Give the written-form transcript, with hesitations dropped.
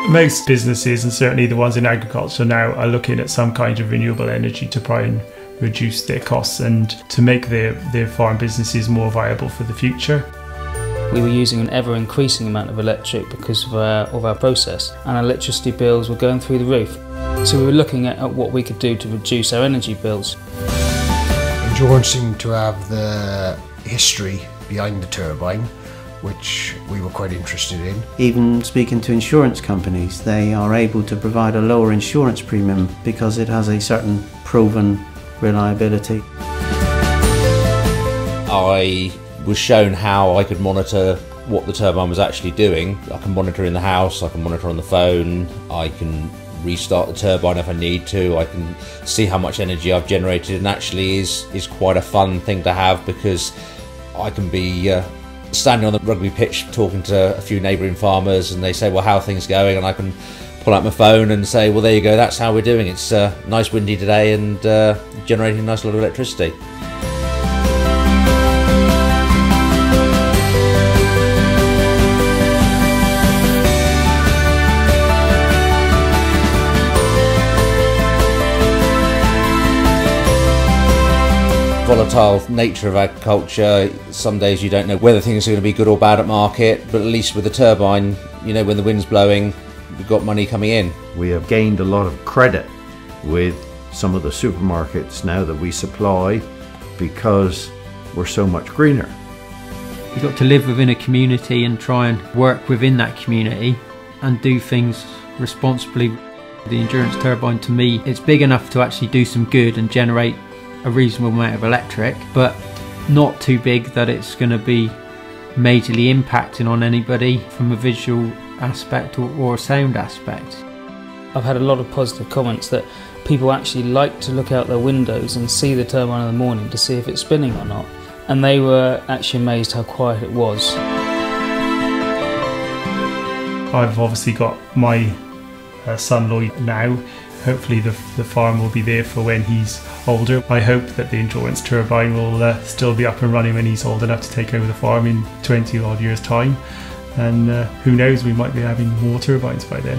Most businesses, and certainly the ones in agriculture now, are looking at some kind of renewable energy to try and reduce their costs and to make their farm businesses more viable for the future. We were using an ever-increasing amount of electric because of our process, and our electricity bills were going through the roof. So we were looking at what we could do to reduce our energy bills. Endurance seemed to have the history behind the turbine, which we were quite interested in. Even speaking to insurance companies, they are able to provide a lower insurance premium because it has a certain proven reliability. I was shown how I could monitor what the turbine was actually doing. I can monitor in the house, I can monitor on the phone, I can restart the turbine if I need to, I can see how much energy I've generated, and actually is quite a fun thing to have, because I can be standing on the rugby pitch talking to a few neighbouring farmers, and they say, well, how are things going? And I can pull out my phone and say, well, there you go, that's how we're doing. It's nice windy today and generating a nice lot of electricity. Volatile nature of agriculture, some days you don't know whether things are going to be good or bad at market, but at least with the turbine, you know when the wind's blowing, we've got money coming in. We have gained a lot of credit with some of the supermarkets now that we supply because we're so much greener. You've got to live within a community and try and work within that community and do things responsibly. The endurance turbine, to me, it's big enough to actually do some good and generate a reasonable amount of electric, but not too big that it's going to be majorly impacting on anybody from a visual aspect or a sound aspect. I've had a lot of positive comments that people actually like to look out their windows and see the turbine in the morning to see if it's spinning or not, and they were actually amazed how quiet it was. I've obviously got my son Lloyd now. Hopefully the farm will be there for when he's older. I hope that the endurance turbine will still be up and running when he's old enough to take over the farm in 20 odd years time, and who knows, we might be having more turbines by then.